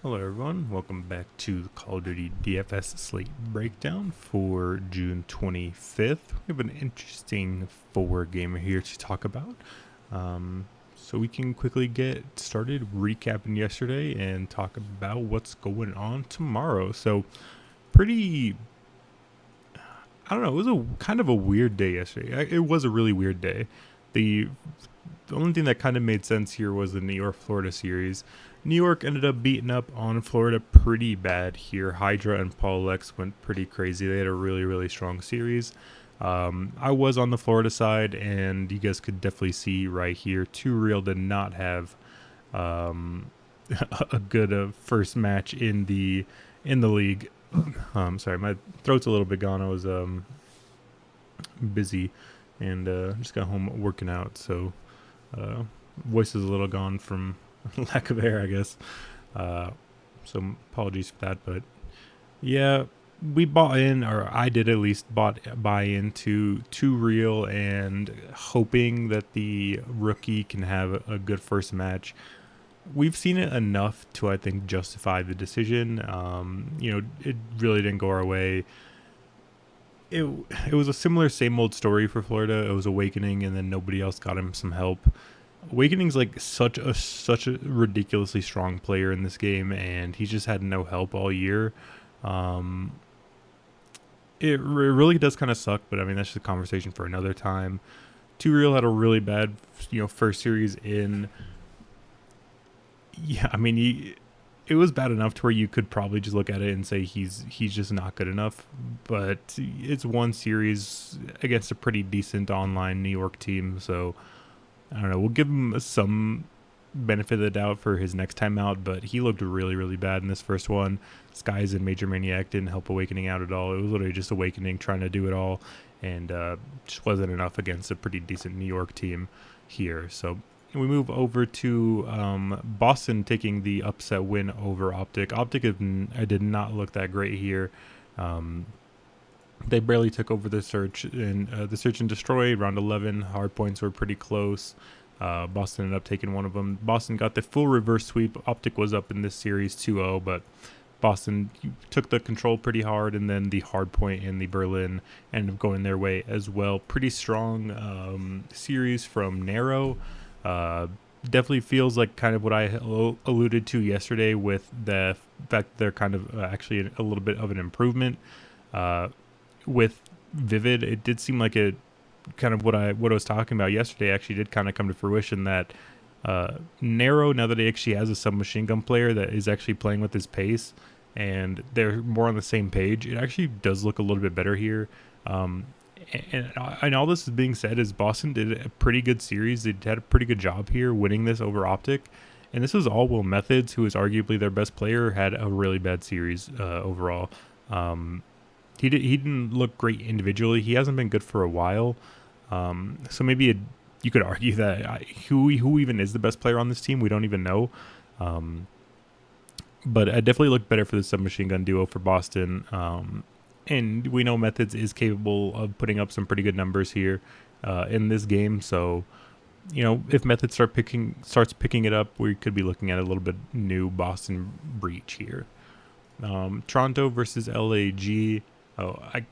Hello everyone, welcome back to the Call of Duty DFS Slate breakdown for June 25th. We have an interesting forward game here to talk about. So we can quickly get started recapping yesterday and talk about what's going on tomorrow. So pretty, I don't know, it was a kind of a weird day yesterday. It was a really weird day. The the only thing that kind of made sense here was the New York Florida series. New York ended up beating up on Florida pretty bad here. Hydra and Paul X went pretty crazy. They had a really, really strong series. I was on the Florida side, and you guys could definitely see right here, Too Real did not have um, a good first match in the league. Sorry, my throat's a little bit gone. I was busy and just got home working out, so uh, voice is a little gone from lack of air, I guess. Uh, so apologies for that, but yeah, we bought in, or I did at least buy into Too Real and hoping that the rookie can have a good first match. We've seen it enough to, I think, justify the decision. It really didn't go our way. It was a similar same old story for Florida. It was Awakening, and then nobody else got him some help. Awakening's like such a ridiculously strong player in this game, and he's just had no help all year. Um, it really does kind of suck, but I mean that's just a conversation for another time. Too Real had a really bad, first series in. Yeah, I mean it was bad enough to where you could probably just look at it and say he's just not good enough. But it's one series against a pretty decent online New York team, so I don't know. We'll give him some benefit of the doubt for his next time out, but he looked really, really bad in this first one. Skies and Major Maniac didn't help Awakening out at all. It was literally just Awakening trying to do it all, and just wasn't enough against a pretty decent New York team here. So we move over to Boston taking the upset win over Optic. Optic did not look that great here. They barely took over the search and destroy. Round 11, hard points were pretty close. Boston ended up taking one of them. Boston got the full reverse sweep. Optic was up in this series 2-0, but Boston took the control pretty hard, and then the hard point in the Berlin ended up going their way as well. Pretty strong series from Narrow. Uh, Definitely feels like kind of what I alluded to yesterday with the fact they're kind of actually a little bit of an improvement. Uh, with Vivid, it did seem like it kind of what I was talking about yesterday actually did kind of come to fruition that Narrow, now that he actually has a submachine gun player that is actually playing with his pace and they're more on the same page, it actually does look a little bit better here. And all this is being said is Boston did a pretty good series. They had a pretty good job here winning this over Optic. And this was all Will Methods, who is arguably their best player, had a really bad series overall. He didn't look great individually. He hasn't been good for a while. So maybe you could argue that who even is the best player on this team, we don't even know. But I definitely looked better for the submachine gun duo for Boston. And we know Methods is capable of putting up some pretty good numbers here in this game. So, if Methods starts picking it up, we could be looking at a little bit new Boston breach here. Toronto versus LAG. Oh, I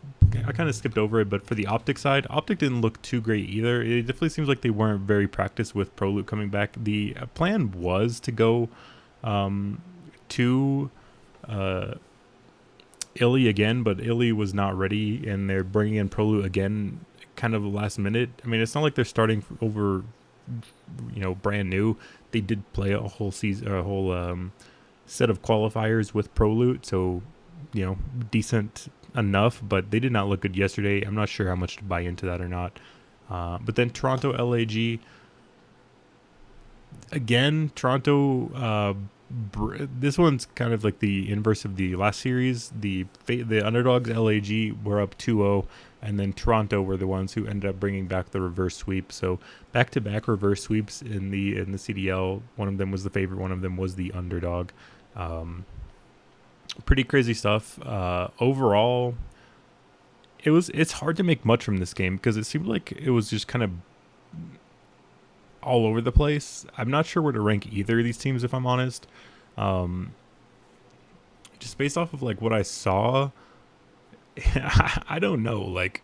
kind of skipped over it, but for the Optic side, Optic didn't look too great either. It definitely seems like they weren't very practiced with ProLoot coming back. The plan was to go to Illy again, but Illy was not ready, and they're bringing in ProLoot again kind of last minute. I mean, it's not like they're starting over, brand new. They did play a whole season, a whole set of qualifiers with ProLoot, so, decent enough, but they did not look good yesterday. I'm not sure how much to buy into that or not. But then Toronto LAG, again, Toronto, this one's kind of like the inverse of the last series. The underdogs LAG were up 2-0, and then Toronto were the ones who ended up bringing back the reverse sweep. So back-to-back reverse sweeps in the CDL. One of them was the favorite. One of them was the underdog. Pretty crazy stuff. Overall, it's hard to make much from this game because it seemed like it was just kind of all over the place. I'm not sure where to rank either of these teams, if I'm honest. just based off of like what I saw, I don't know. Like,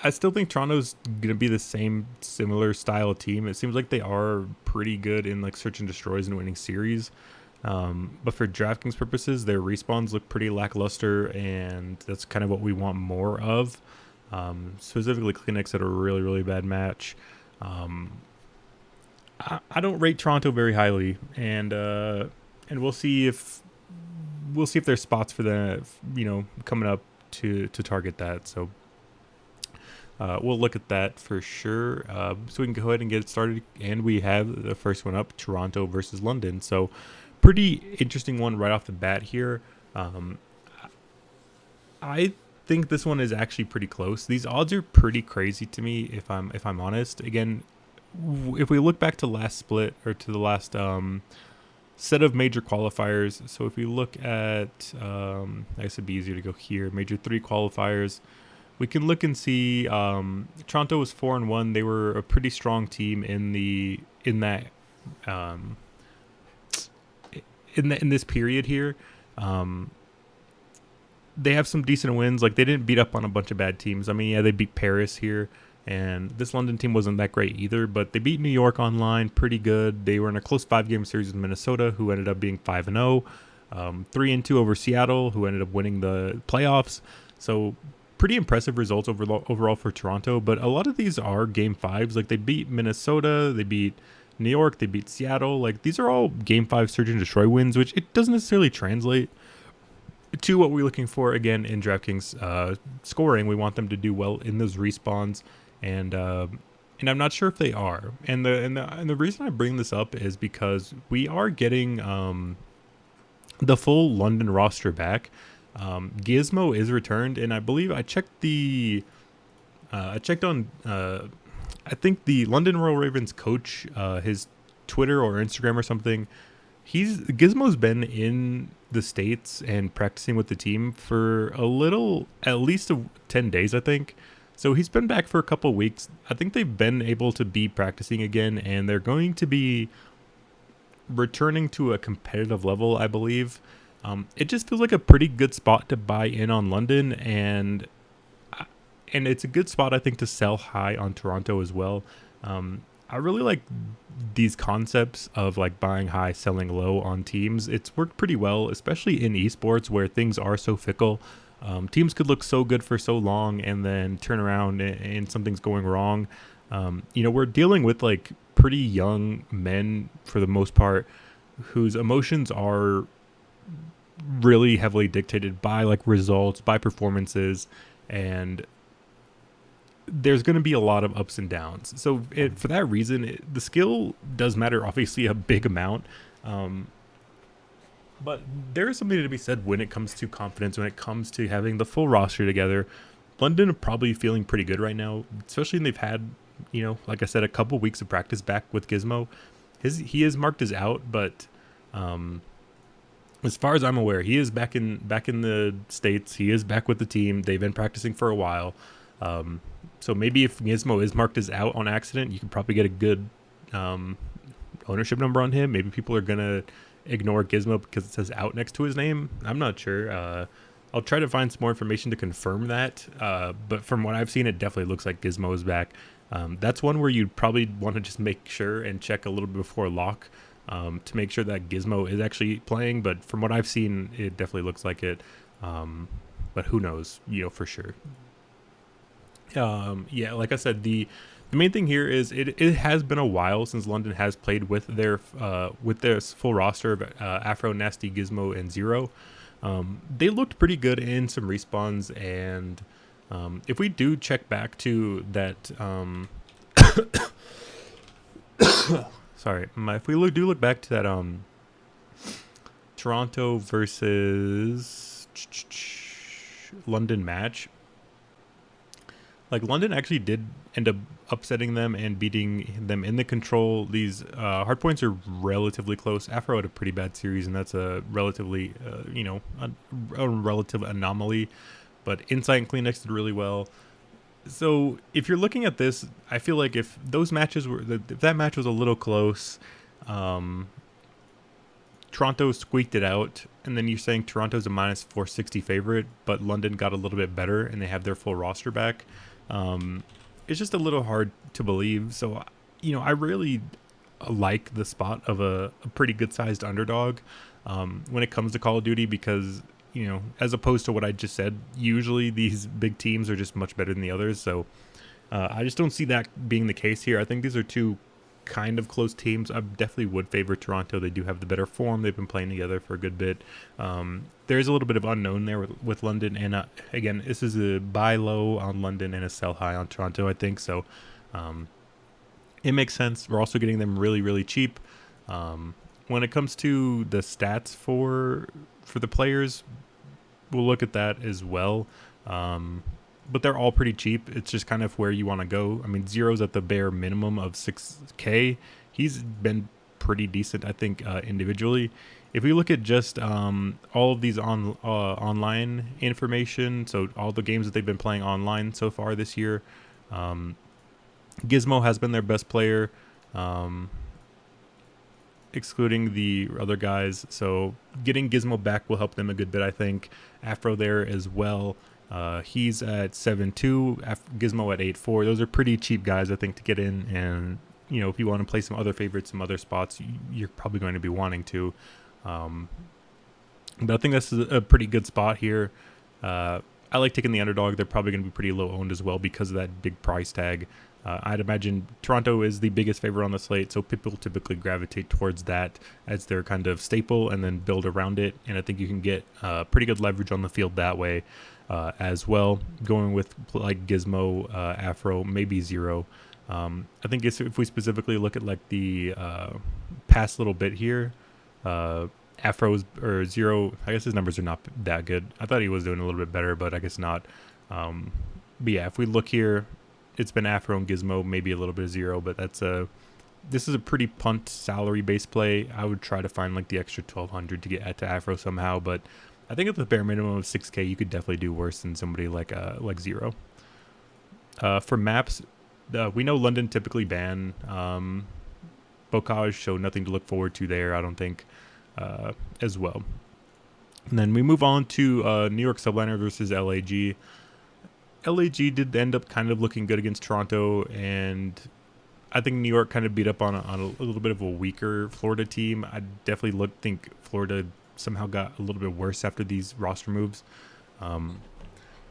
I still think Toronto's gonna be the same similar style team. It seems like they are pretty good in like search and destroys and winning series. But for DraftKings purposes, their respawns look pretty lackluster, and that's kind of what we want more of. Specifically, Kleenex had a really, really bad match. I don't rate Toronto very highly, and we'll see if there's spots for the coming up to target that. So we'll look at that for sure. So we can go ahead and get it started, and we have the first one up: Toronto versus London. So pretty interesting one right off the bat here. I think this one is actually pretty close. These odds are pretty crazy to me, if I'm honest. Again, if we look back to last split or to the last set of major qualifiers, so if we look at, I guess it'd be easier to go here, major 3 qualifiers, we can look and see Toronto was 4-1. They were a pretty strong team in this period here. They have some decent wins. Like, they didn't beat up on a bunch of bad teams. I mean, yeah, they beat Paris here, and this London team wasn't that great either, but they beat New York online pretty good. They were in a close 5-game series with Minnesota, who ended up being 5-0, 3-2 over Seattle, who ended up winning the playoffs. So pretty impressive results overall for Toronto, but a lot of these are game 5s. Like, they beat Minnesota, they beat New York, they beat Seattle. Like, these are all game 5 search and destroy wins, which it doesn't necessarily translate to what we're looking for. Again, in DraftKings scoring, we want them to do well in those respawns, and I'm not sure if they are. And the reason I bring this up is because we are getting the full London roster back. Gizmo is returned, and I believe I checked on I think the London Royal Ravens coach, his Twitter or Instagram or something. Gizmo's been in the States and practicing with the team for at least 10 days, I think. So he's been back for a couple weeks. I think they've been able to be practicing again, and they're going to be returning to a competitive level, I believe. It just feels like a pretty good spot to buy in on London, and it's a good spot, I think, to sell high on Toronto as well. I really like these concepts of like buying high, selling low on teams. It's worked pretty well, especially in esports where things are so fickle. Teams could look so good for so long and then turn around and something's going wrong. We're dealing with like pretty young men for the most part whose emotions are really heavily dictated by like results, by performances, and there's going to be a lot of ups and downs. So for that reason, the skill does matter, obviously, a big amount. But there is something to be said when it comes to confidence, when it comes to having the full roster together. London are probably feeling pretty good right now, especially when they've had, like I said, a couple weeks of practice back with Gizmo. He is marked as out, but as far as I'm aware, he is back in the States. He is back with the team. They've been practicing for a while. So maybe if Gizmo is marked as out on accident, you can probably get a good ownership number on him. Maybe people are going to ignore Gizmo because it says out next to his name. I'm not sure. I'll try to find some more information to confirm that. But from what I've seen, it definitely looks like Gizmo is back. That's one where you'd probably want to just make sure and check a little bit before lock to make sure that Gizmo is actually playing. But from what I've seen, it definitely looks like it. But who knows, for sure. Like I said, the main thing here is it has been a while since London has played with their full roster of Afro, Nasty, Gizmo, and Zero. They looked pretty good in some respawns, and if we do check back to that, sorry, if we look back to that Toronto versus London match. Like, London actually did end up upsetting them and beating them in the control. These hard points are relatively close. Afro had a pretty bad series, and that's a relatively, a relative anomaly. But Insight and Kleenex did really well. So if you're looking at this, I feel like if those matches if that match was a little close, Toronto Toronto squeaked it out, and then you're saying Toronto's a minus 460 favorite, but London got a little bit better and they have their full roster back. It's just a little hard to believe. So, I really like the spot of a pretty good sized underdog when it comes to Call of Duty because, as opposed to what I just said, usually these big teams are just much better than the others. So I just don't see that being the case here. I think these are two kind of close teams. I definitely would favor Toronto. They do have the better form. They've been playing together for a good bit. There is a little bit of unknown there with London. And again, this is a buy low on London and a sell high on Toronto, I think. So it makes sense. We're also getting them really, really cheap. When it comes to the stats for the players, we'll look at that as well. But they're all pretty cheap. It's just kind of where you want to go. I mean, Zero's at the bare minimum of 6K. He's been pretty decent, I think, individually. If we look at just all of these online information, so all the games that they've been playing online so far this year, Gizmo has been their best player, excluding the other guys. So getting Gizmo back will help them a good bit, I think. Afro there as well. He's at 7.2, Gizmo at 8.4. Those are pretty cheap guys, I think, to get in. And, if you want to play some other favorites, some other spots, you're probably going to be wanting to. But I think that's a pretty good spot here. I like taking the underdog. They're probably going to be pretty low owned as well because of that big price tag. I'd imagine Toronto is the biggest favorite on the slate, so people typically gravitate towards that as their kind of staple and then build around it. And I think you can get pretty good leverage on the field that way as well, going with like Gizmo, Afro, maybe Zero. I think if we specifically look at like the past little bit here, Afro's or Zero, I guess his numbers are not that good. I thought he was doing a little bit better, but I guess not. But yeah, if we look here, it's been Afro and Gizmo, maybe a little bit of Zero, but this is a pretty punt salary based play. I would try to find like the extra 1,200 to get to Afro somehow, but I think at the bare minimum of 6K, you could definitely do worse than somebody like Zero. For maps, we know London typically ban Bocage, so nothing to look forward to there, I don't think, as well. And then we move on to New York Subliner versus LAG. LAG did end up kind of looking good against Toronto, and I think New York kind of beat up on a little bit of a weaker Florida team. I definitely think Florida somehow got a little bit worse after these roster moves.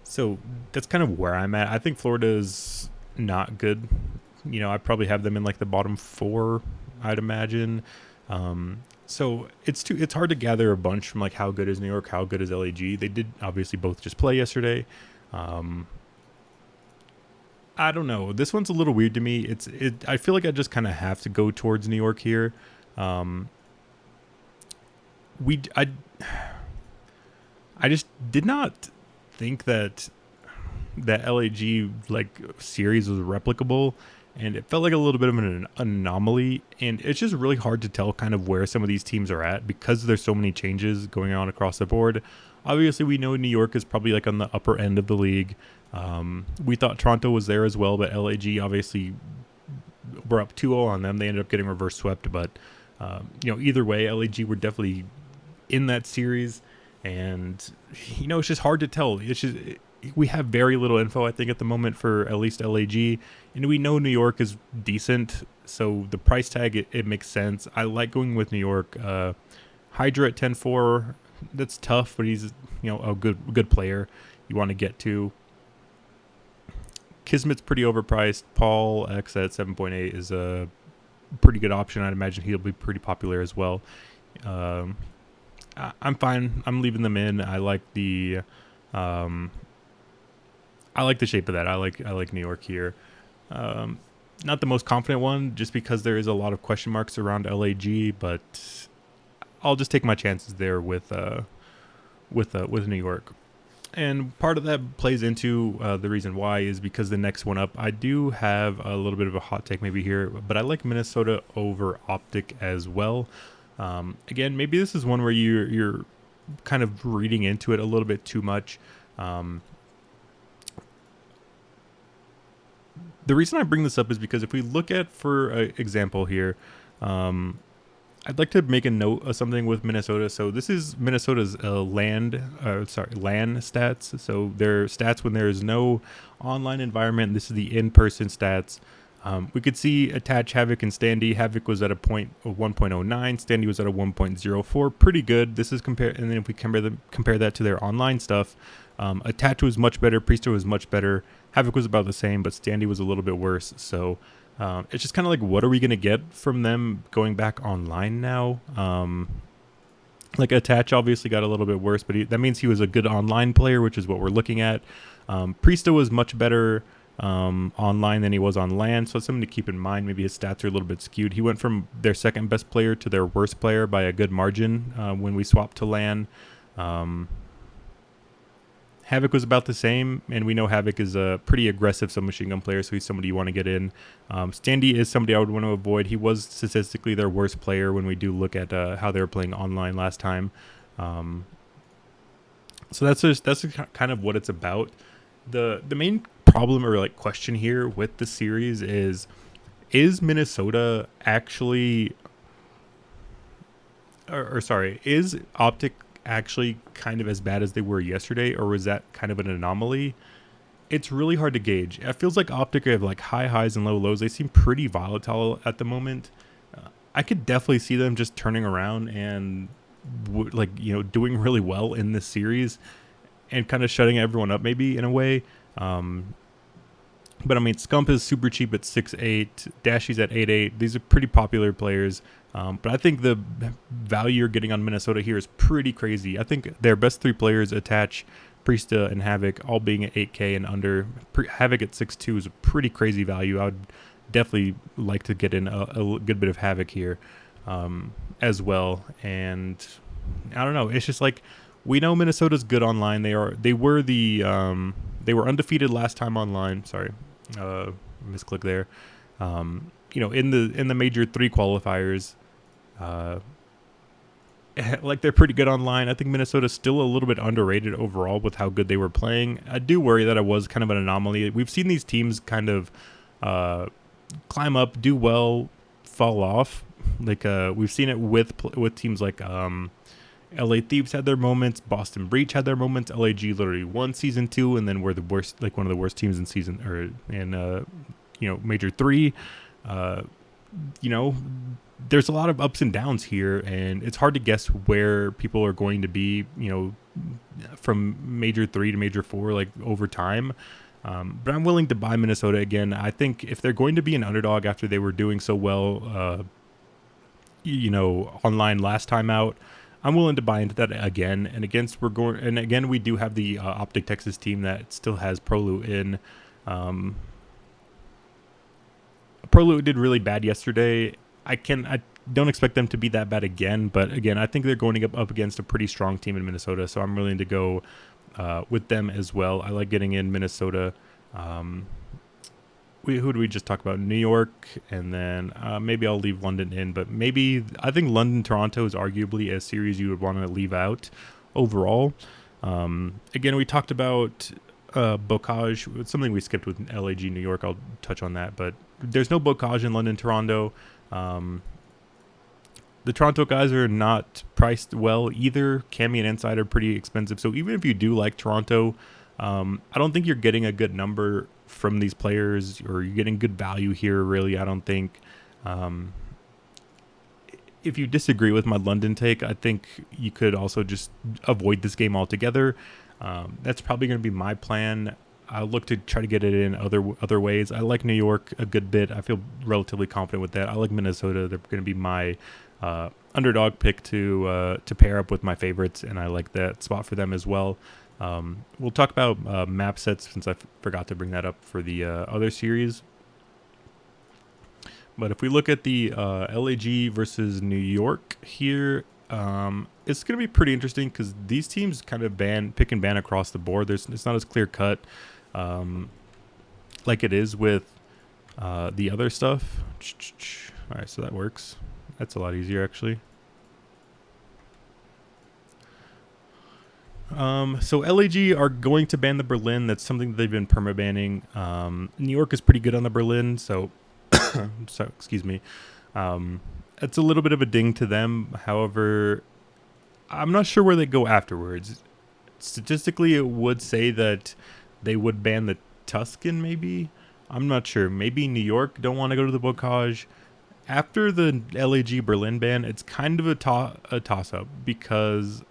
So that's kind of where I'm at. I think Florida is not good. I probably have them in like the bottom 4, I'd imagine. So it's hard to gather a bunch from like how good is New York, how good is LAG. They did obviously both just play yesterday. I don't know. This one's a little weird to me. I feel like I just kind of have to go towards New York here. I just did not think that LAG like series was replicable, and it felt like a little bit of an anomaly. And it's just really hard to tell kind of where some of these teams are at because there's so many changes going on across the board. Obviously, we know New York is probably like on the upper end of the league. We thought Toronto was there as well, but LAG obviously were up 2-0 on them. They ended up getting reverse swept, but either way, LAG were definitely in that series, and it's just hard to tell. It's just we have very little info, I think, at the moment for at least LAG, and we know New York is decent, so the price tag it makes sense. I like going with New York. Hydra at 10-4. That's tough, but he's a good player you want to get to. Kismet's pretty overpriced. Paul X at 7.8 is a pretty good option. I'd imagine he'll be pretty popular as well. I'm fine. I'm leaving them in. I like the shape of that. I like New York here. Not the most confident one, just because there is a lot of question marks around LAG, but I'll just take my chances there with New York. And part of that plays into the reason why is because the next one up, I do have a little bit of a hot take maybe here, but I like Minnesota over Optic as well. Again, maybe this is one where you're kind of reading into it a little bit too much. The reason I bring this up is because if we look at, for example here, I'd like to make a note of something with Minnesota. So this is Minnesota's LAN stats. So their stats when there is no online environment. This is the in-person stats. We could see Attach, Havoc, and Standy. Havoc was at a point of 1.09. Standy was at a 1.04. Pretty good. This is compared, and then if we compare that to their online stuff, Attach was much better. Priester was much better. Havoc was about the same, but Standy was a little bit worse. So it's just kind of like, what are we going to get from them going back online now? Like Attach obviously got a little bit worse, but that means he was a good online player, which is what we're looking at. Priesta was much better online than he was on LAN, so it's something to keep in mind. Maybe his stats are a little bit skewed. He went from their second best player to their worst player by a good margin when we swapped to LAN. Havoc was about the same, and we know Havoc is a pretty aggressive submachine gun player, so he's somebody you want to get in. Standy is somebody I would want to avoid. He was statistically their worst player when we do look at how they were playing online last time. So that's kind of what it's about. The main problem or like question here with the series is Minnesota actually, is Optic actually kind of as bad as they were yesterday, or was that kind of an anomaly? It's really hard to gauge. It feels like Optic have like high highs and low lows. They seem pretty volatile at the moment. I could definitely see them just turning around and doing really well in this series and kind of shutting everyone up maybe in a way. But I mean, Scump is super cheap at 6'8", Dashy's at 8'8". These are pretty popular players. But I think the value you're getting on Minnesota here is pretty crazy. I think their best three players, Attach, Priesta, and Havoc, all being at 8K and under. Havoc at 6'2" is a pretty crazy value. I would definitely like to get in a good bit of Havoc here as well. And I don't know. It's just like, we know Minnesota's good online. They were undefeated last time online. Sorry, misclick there. In the major 3 qualifiers, like they're pretty good online. I think Minnesota's still a little bit underrated overall with how good they were playing. I do worry that it was kind of an anomaly. We've seen these teams kind of climb up, do well, fall off. Like we've seen it with teams like LA Thieves had their moments, Boston Breach had their moments, LAG literally won season 2 and then were the worst, like one of the worst teams in major 3. There's a lot of ups and downs here, and it's hard to guess where people are going to be, from major 3 to major 4, like over time. But I'm willing to buy Minnesota again. I think if they're going to be an underdog after they were doing so well, online last time out, I'm willing to buy into that again. And again, we do have the Optic Texas team that still has Prolu in. Prolu did really bad yesterday. I don't expect them to be that bad again, but again, I think they're going up against a pretty strong team in Minnesota, so I'm willing to go with them as well. I like getting in Minnesota. Who do we just talk about? New York, and then maybe I'll leave London in, but I think London-Toronto is arguably a series you would want to leave out overall. Again, we talked about Bocage. It's something we skipped with LAG New York. I'll touch on that, but there's no Bocage in London-Toronto. The Toronto guys are not priced well either. Cammy and Inside are pretty expensive, so even if you do like Toronto, I don't think you're getting a good number from these players, or you're getting good value here, really. I don't think. If you disagree with my London take, I think you could also just avoid this game altogether. That's probably going to be my plan. I'll look to try to get it in other ways. I like New York a good bit. I feel relatively confident with that. I like Minnesota. They're going to be my underdog pick to pair up with my favorites, and I like that spot for them as well. We'll talk about map sets since I forgot to bring that up for the other series. But if we look at the LAG versus New York here, it's going to be pretty interesting because these teams kind of pick and ban across the board. It's not as clear cut like it is with the other stuff. All right, so that works. That's a lot easier, actually. So LAG are going to ban the Berlin. That's something that they've been perma-banning. New York is pretty good on the Berlin, so excuse me. it's a little bit of a ding to them. However, I'm not sure where they go afterwards. Statistically, it would say that they would ban the Tuscan, maybe. I'm not sure. Maybe New York don't want to go to the Bocage. After the LAG Berlin ban, it's kind of a toss-up because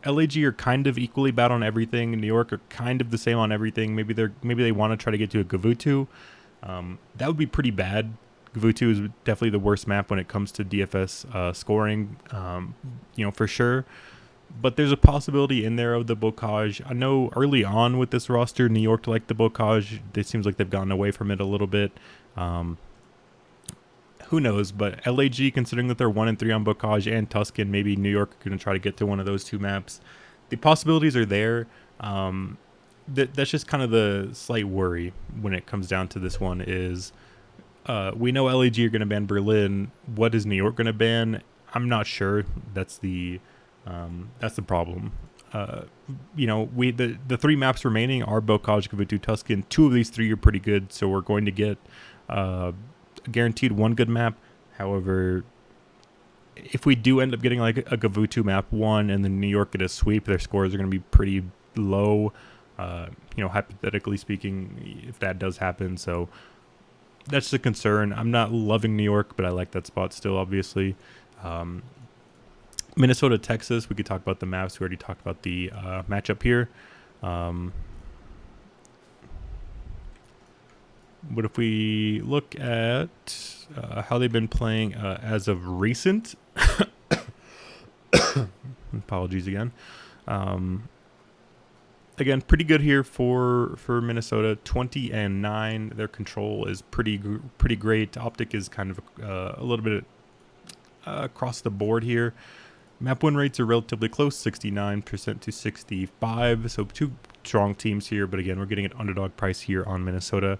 LAG are kind of equally bad on everything. New York are kind of the same on everything. Maybe they want to try to get to a Gavutu. That would be pretty bad. Gavutu is definitely the worst map when it comes to DFS scoring, for sure. But there's a possibility in there of the Bocage. I know early on with this roster, New York liked the Bocage. It seems like they've gotten away from it a little bit. Who knows? But LAG, considering that they're 1-3 on Bocage and Tuscan, maybe New York are going to try to get to one of those two maps. The possibilities are there. That's just kind of the slight worry when it comes down to this one is we know LAG are going to ban Berlin. What is New York going to ban? I'm not sure. That's the problem. The three maps remaining are Bocage, Gavutu, Tuscan. Two of these three are pretty good, so we're going to get guaranteed one good map. However, if we do end up getting like a Gavutu map one and then New York get a sweep, their scores are going to be pretty low. Hypothetically speaking, if that does happen. So that's the concern. I'm not loving New York, but I like that spot still, obviously. Minnesota, Texas, we could talk about the maps. We already talked about the matchup here. What if we look at how they've been playing as of recent? Apologies again. Again, pretty good here for Minnesota. 20-9. Their control is pretty great. Optic is kind of a little bit across the board here. Map win rates are relatively close, 69% to 65. So two strong teams here. But again, we're getting an underdog price here on Minnesota.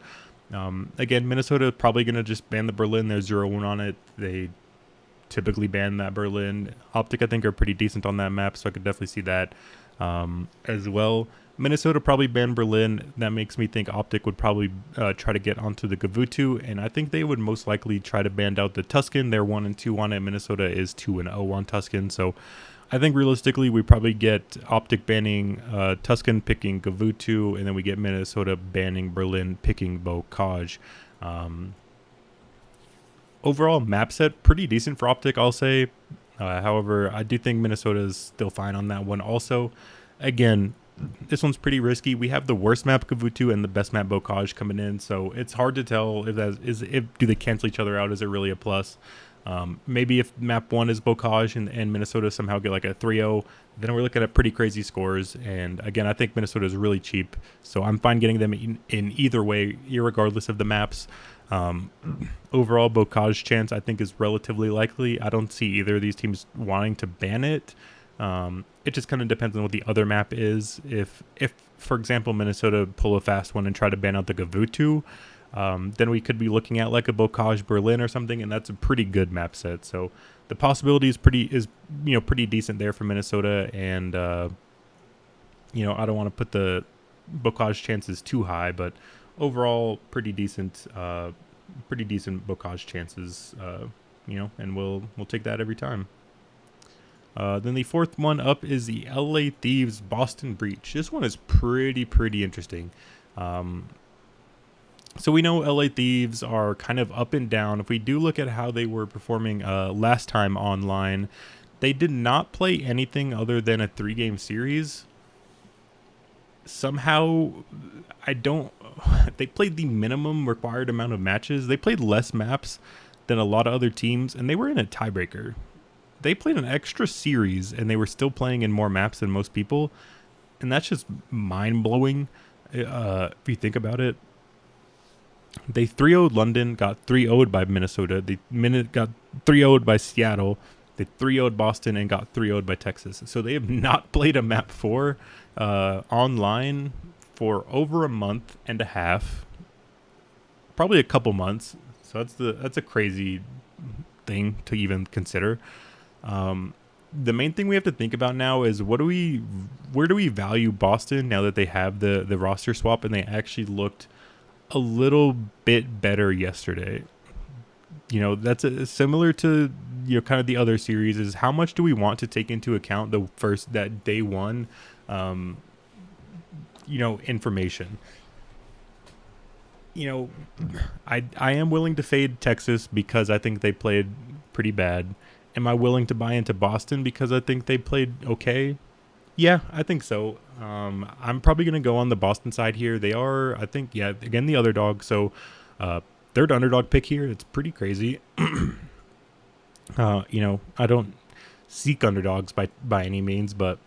Again, Minnesota probably going to just ban the Berlin. They're 0-1 on it. They typically ban that Berlin. Optic, I think, are pretty decent on that map, so I could definitely see that as well. Minnesota probably ban Berlin. That makes me think Optic would probably try to get onto the Gavutu, and I think they would most likely try to ban out the Tuscan. They're 1-2 on it. Minnesota is 2-0 on Tuscan, so I think realistically we probably get Optic banning Tuscan, picking Gavutu, and then we get Minnesota banning Berlin, picking Bocage. Overall map set pretty decent for Optic, I'll say. However, I do think Minnesota is still fine on that one. Also, again, this one's pretty risky. We have the worst map Gavutu and the best map Bocage coming in, so it's hard to tell if do they cancel each other out. Is it really a plus? Maybe if map 1 is Bocage and Minnesota somehow get like a 3-0, then we're looking at pretty crazy scores. And again, I think Minnesota is really cheap, so I'm fine getting them in either way, irregardless of the maps. Overall, Bocage chance I think is relatively likely. I don't see either of these teams wanting to ban it. It just kind of depends on what the other map is. If for example, Minnesota pull a fast one and try to ban out the Gavutu, then we could be looking at like a Bocage Berlin or something, and that's a pretty good map set. So the possibility is pretty decent there for Minnesota, and I don't want to put the Bocage chances too high, but overall pretty decent Bocage chances, and we'll take that every time. Then the fourth one up is the LA Thieves Boston Breach. This one is pretty interesting. So we know LA Thieves are kind of up and down. If we do look at how they were performing last time online, they did not play anything other than a 3-game series. Somehow, they played the minimum required amount of matches. They played less maps than a lot of other teams, and they were in a tiebreaker. They played an extra series, and they were still playing in more maps than most people, and that's just mind-blowing if you think about it. They 3-0'd London, got 3-0'd by Minnesota. They got 3-0'd by Seattle. They 3-0'd Boston and got 3-0'd by Texas. So they have not played a map 4 online for over a month and a half, probably a couple months. So that's a crazy thing to even consider. The main thing we have to think about now is where do we value Boston now that they have the roster swap and they actually looked a little bit better yesterday. That's similar to kind of the other series is how much do we want to take into account that day one, information. I am willing to fade Texas because I think they played pretty bad. Am I willing to buy into Boston because I think they played okay? Yeah, I think so. I'm probably going to go on the Boston side here. They are, I think, again, the underdog. So, third underdog pick here. It's pretty crazy. I don't seek underdogs by any means, but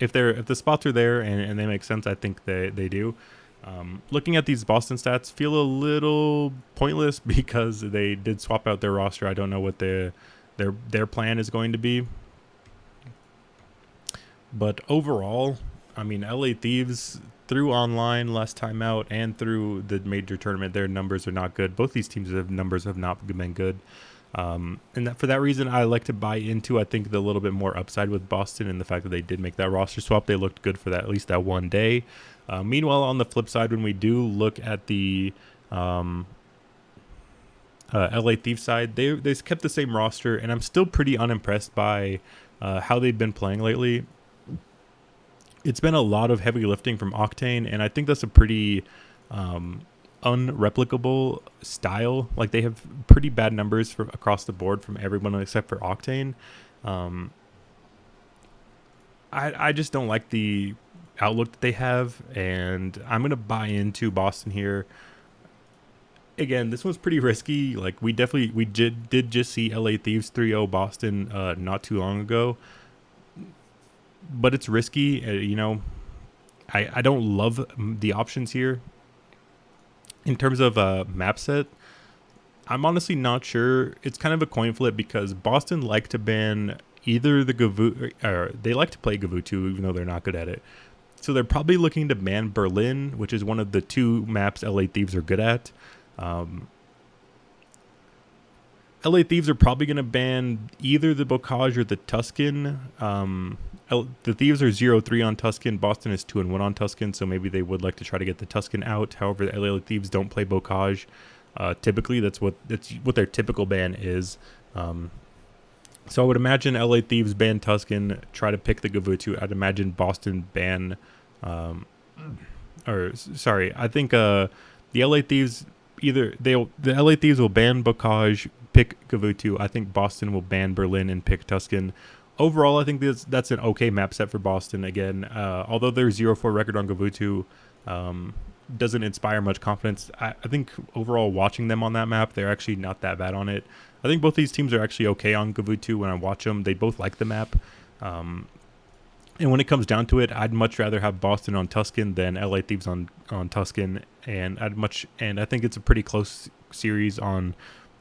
if the spots are there and they make sense, I think they do. Looking at these Boston stats feel a little pointless because they did swap out their roster. I don't know what their plan is going to be. But overall, I mean, LA Thieves through online last time out and through the major tournament, their numbers are not good. Both these teams' numbers have not been good. And for that reason, I like to buy into, I think, the little bit more upside with Boston and the fact that they did make that roster swap. They looked good for at least that one day. Meanwhile, on the flip side, when we do look at the LA Thieves side, they kept the same roster, and I'm still pretty unimpressed by how they've been playing lately. It's been a lot of heavy lifting from Octane, and I think that's a pretty unreplicable style. Like, they have pretty bad numbers from across the board from everyone except for Octane. I just don't like the outlook that they have, and I'm going to buy into Boston here. Again, this one's pretty risky. Like, we did just see LA Thieves 3-0 Boston not too long ago. But it's risky. I don't love the options here. In terms of map set, I'm honestly not sure. It's kind of a coin flip because Boston like to ban either the Gavu, or they like to play Gavutu even though they're not good at it. So they're probably looking to ban Berlin, which is one of the two maps LA Thieves are good at. LA Thieves are probably going to ban either the Bocage or the Tuscan. The Thieves are 0-3 on Tuscan. Boston is 2-1 on Tuscan, so maybe they would like to try to get the Tuscan out. However, the LA Thieves don't play Bocage. Typically, that's what their typical ban is. So I would imagine LA Thieves ban Tuscan, try to pick the Gavutu. I'd imagine Boston ban, I think the LA Thieves the LA Thieves will ban Bocage, pick Gavutu. I think Boston will ban Berlin and pick Tuscan. Overall, I think that's an okay map set for Boston. Again, although their 0-4 record on Gavutu doesn't inspire much confidence, I think overall watching them on that map, they're actually not that bad on it. I think both these teams are actually okay on Gavutu when I watch them. They both like the map. And when it comes down to it, I'd much rather have Boston on Tuscan than LA Thieves on Tuscan. And I think it's a pretty close series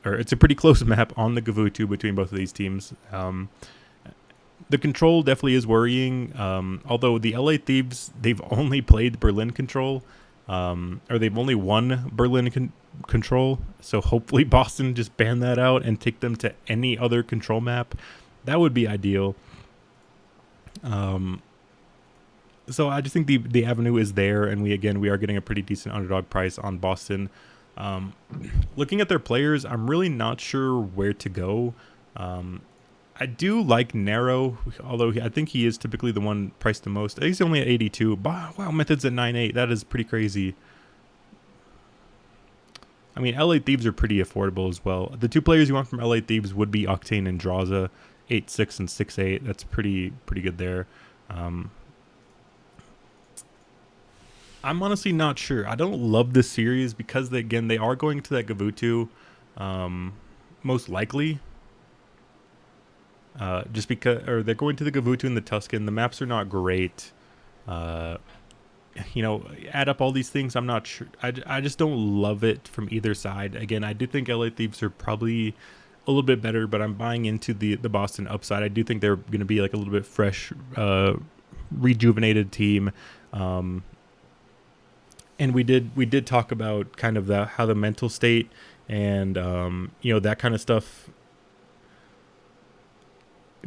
it's a pretty close map on the Gavutu between both of these teams. The control definitely is worrying. Although the LA Thieves, they've only played Berlin control, or they've only won Berlin control. So hopefully Boston just ban that out and take them to any other control map. That would be ideal. So I just think the avenue is there, and we are getting a pretty decent underdog price on Boston. Looking at their players, I'm really not sure where to go. I do like Narrow, although I think he is typically the one priced the most. He's only at 82. Wow, Method's at 9.8. That is pretty crazy. I mean, LA Thieves are pretty affordable as well. The two players you want from LA Thieves would be Octane and Draza, 8.6 and 6.8. That's pretty good there. I'm honestly not sure. I don't love this series because they are going to that Gavutu, most likely. Just because, or they're going to the Gavutu and the Tuscan. The maps are not great. Add up all these things. I'm not sure. I just don't love it from either side. Again, I do think LA Thieves are probably a little bit better, but I'm buying into the Boston upside. I do think they're going to be like a little bit fresh, rejuvenated team. And we did talk about kind of how the mental state and that kind of stuff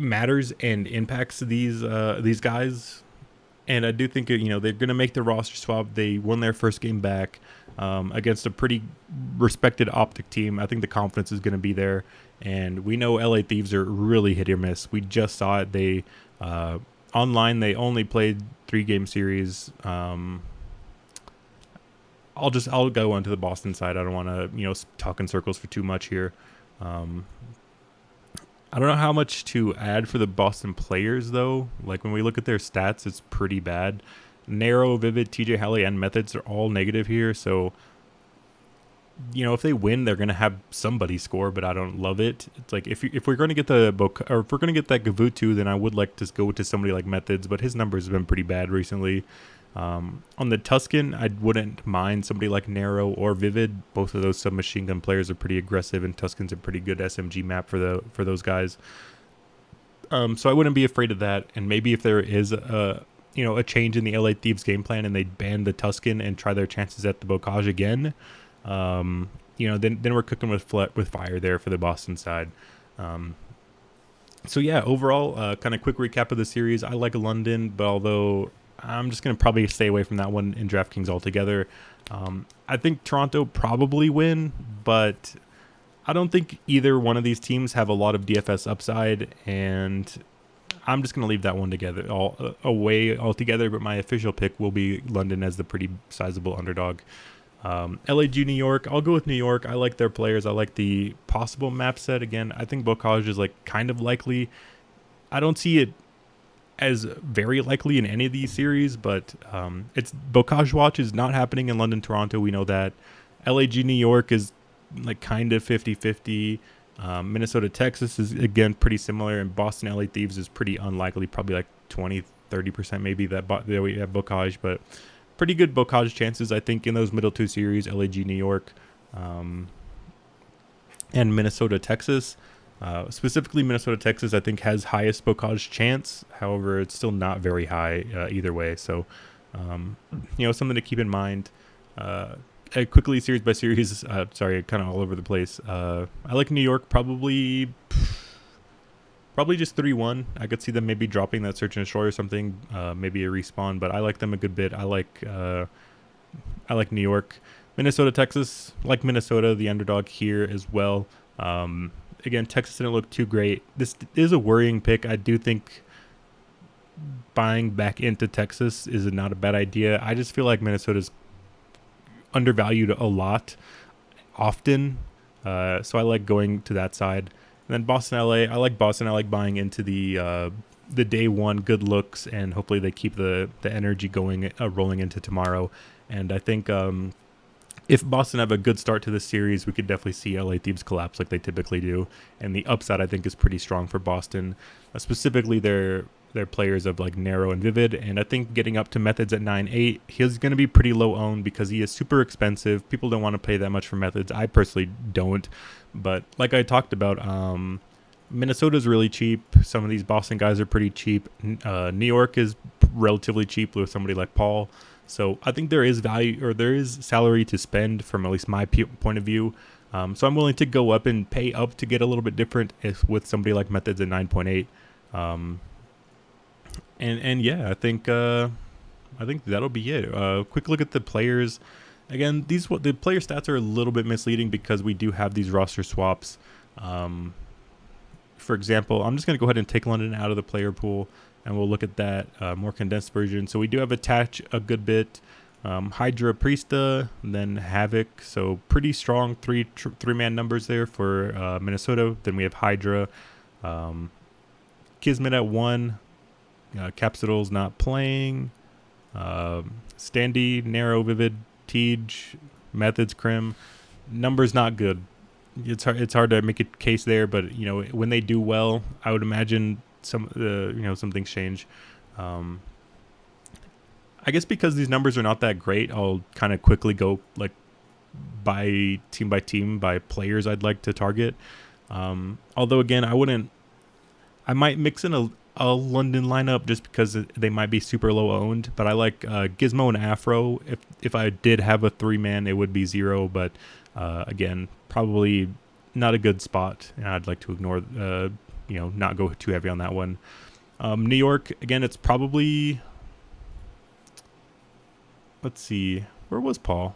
matters and impacts these guys. And I do think, they're going to make the roster swap. They won their first game back against a pretty respected Optic team. I think the confidence is going to be there. And we know LA Thieves are really hit or miss. We just saw it. They online, they only played 3-game series. I'll go on to the Boston side. I don't want to, talk in circles for too much here. I don't know how much to add for the Boston players, though. Like, when we look at their stats, it's pretty bad. Narrow, Vivid, TJ Halley, and Methods are all negative here. So, if they win, they're going to have somebody score, but I don't love it. It's like, if we're going to get if we're going to get that Gavutu, then I would like to go to somebody like Methods, but his numbers have been pretty bad recently. On the Tuscan, I wouldn't mind somebody like Narrow or Vivid. Both of those submachine gun players are pretty aggressive, and Tuscan's a pretty good SMG map for those guys. So I wouldn't be afraid of that. And maybe if there is a change in the LA Thieves game plan and they ban the Tuscan and try their chances at the Bocage again, then we're cooking with fire there for the Boston side. So yeah, overall, kind of quick recap of the series. I like London, but although I'm just going to probably stay away from that one in DraftKings altogether. I think Toronto probably win, but I don't think either one of these teams have a lot of DFS upside, and I'm just going to leave that one away altogether, but my official pick will be London as the pretty sizable underdog. LAG New York, I'll go with New York. I like their players. I like the possible map set. Again, I think Bocage is like kind of likely. I don't see it as very likely in any of these series, but it's Bocage Watch is not happening in London, Toronto. We know that. LAG New York is like kind of 50-50. Minnesota, Texas is again pretty similar, and Boston, LA Thieves is pretty unlikely, probably like 20-30% maybe that we have Bocage, but pretty good Bocage chances, I think, in those middle two series, LAG New York and Minnesota, Texas. Specifically, Minnesota, Texas, I think, has highest Bocage chance. However, it's still not very high either way. So, something to keep in mind. Quickly, series by series, sorry, kind of all over the place. I like New York probably just 3-1. I could see them maybe dropping that Search and Destroy or something, maybe a respawn, but I like them a good bit. I like New York. Minnesota, Texas, like Minnesota, the underdog here as well. Again, Texas didn't look too great. This is a worrying pick. I do think buying back into Texas is not a bad idea. I just feel like Minnesota's undervalued a lot often. So I like going to that side. And then Boston, LA. I like Boston. I like buying into the day one good looks, and hopefully they keep the energy going, rolling into tomorrow. And I think if Boston have a good start to the series, we could definitely see LA Thieves collapse like they typically do. And the upside, I think, is pretty strong for Boston, specifically their players of like Narrow and Vivid. And I think getting up to Methods at 9-8, he's going to be pretty low owned because he is super expensive. People don't want to pay that much for Methods. I personally don't. But like I talked about, Minnesota's really cheap. Some of these Boston guys are pretty cheap. New York is relatively cheap with somebody like Paul. So I think there is value, or there is salary to spend from at least my point of view. So I'm willing to go up and pay up to get a little bit different with somebody like Methods at 9.8. And yeah, I think that'll be it. Quick look at the players. Again, the player stats are a little bit misleading because we do have these roster swaps. For example, I'm just going to go ahead and take London out of the player pool, and we'll look at that more condensed version. So we do have Attach a good bit, Hydra, Priesta, then Havoc. So pretty strong three-man numbers there for Minnesota. Then we have Hydra, Kismet at 1, Capsules not playing, Standy, Narrow, Vivid, Tej, Methods, Crim. Numbers not good. It's hard to make a case there, but when they do well, I would imagine some things change. I guess because these numbers are not that great, I'll kind of quickly go like by team by players I'd like to target. Although again, I might mix in a London lineup just because they might be super low owned, but I like Gizmo and Afro. If I did have a 3-man, it would be 0, but again, probably not a good spot. I'd like to ignore, not go too heavy on that one. New York, again, it's probably let's see. Where was Paul?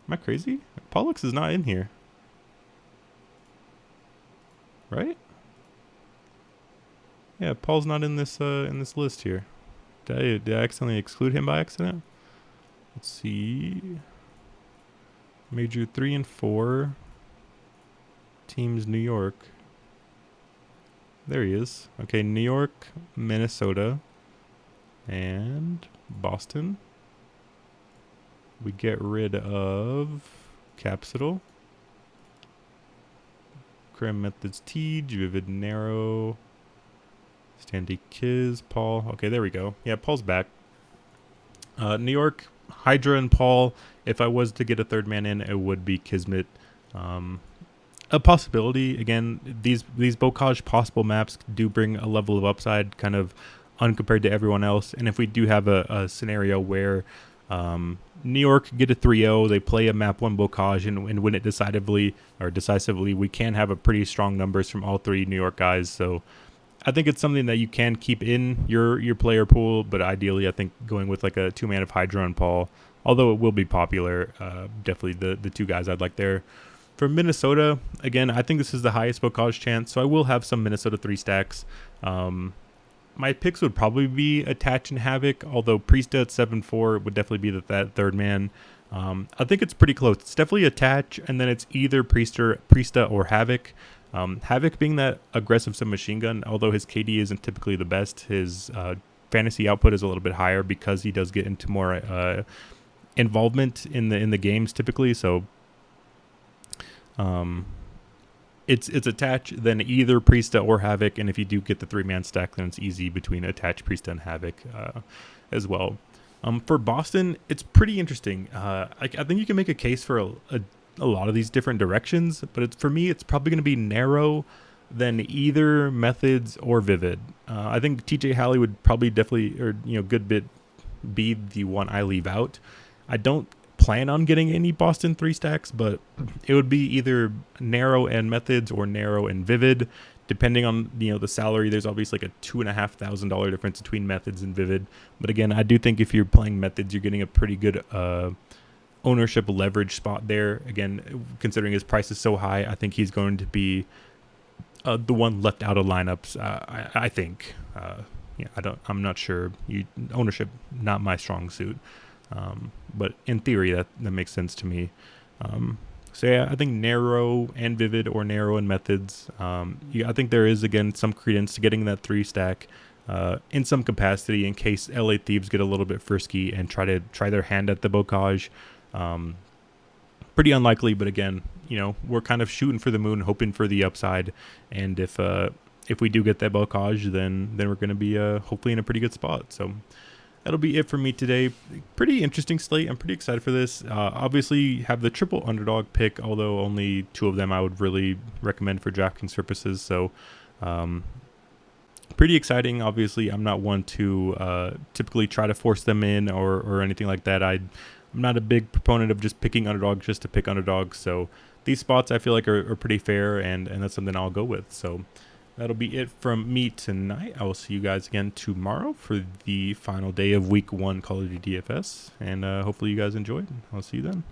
Am I crazy? Pollux is not in here, right? Yeah, Paul's not in this list here. Did I accidentally exclude him by accident? Let's see. Major 3 and 4. Teams New York. There he is. Okay, New York, Minnesota, and Boston. We get rid of Capsule. Cram Methods Tej, Vivid Narrow, Standy Kiz, Paul. Okay, there we go. Yeah, Paul's back. New York, Hydra and Paul. If I was to get a third man in, it would be Kismet. A possibility. Again, these Bocage possible maps do bring a level of upside, kind of uncompared to everyone else. And if we do have a scenario where New York get a 3-0, they play a map 1 Bocage and win it decisively, we can have a pretty strong numbers from all 3 New York guys. So I think it's something that you can keep in your player pool, but ideally I think going with like a 2-man of Hydra and Paul, although it will be popular, definitely the 2 guys I'd like there. For Minnesota, again, I think this is the highest Bocage chance, so I will have some Minnesota 3 stacks. My picks would probably be Attach and Havoc, although Priesta at 7-4 would definitely be that third man. I think it's pretty close. It's definitely Attach, and then it's either Priesta or Havoc. Havoc being that aggressive submachine gun, although his KD isn't typically the best, his fantasy output is a little bit higher because he does get into more involvement in the games typically. So it's Attach, then either Priesta or Havoc, and if you do get the 3-man stack, then it's easy between Attach, Priesta, and Havoc as well. For Boston, it's pretty interesting. I think you can make a case for a lot of these different directions, but for me, it's probably going to be Narrow, then either Methods or Vivid. I think TJ Halley would probably definitely, or good bit, be the one I leave out. I don't plan on getting any Boston 3 stacks, but it would be either Narrow and Methods or Narrow and Vivid, depending on the salary. There's obviously like a $2,500 difference between Methods and Vivid, but again, I do think if you're playing Methods, you're getting a pretty good ownership leverage spot there. Again, considering his price is so high, I think he's going to be the one left out of lineups. I think. I'm not sure. Ownership, not my strong suit. But in theory, that makes sense to me. So yeah, I think Narrow and Vivid or Narrow and Methods. I think there is, again, some credence to getting that 3 stack in some capacity in case LA Thieves get a little bit frisky and try their hand at the Bocage. Pretty unlikely, but again, we're kind of shooting for the moon, hoping for the upside. And if we do get that Bocage, then we're going to be hopefully in a pretty good spot. So that'll be it for me today. Pretty interesting slate. I'm pretty excited for this. Obviously, have the triple underdog pick, although only 2 of them I would really recommend for DraftKings purposes. So pretty exciting. Obviously, I'm not one to typically try to force them in or anything like that. I'm not a big proponent of just picking underdogs just to pick underdogs. So these spots I feel like are pretty fair, and that's something I'll go with. So that'll be it from me tonight. I will see you guys again tomorrow for the final day of Week 1 Call of Duty DFS, and hopefully you guys enjoyed. I'll see you then.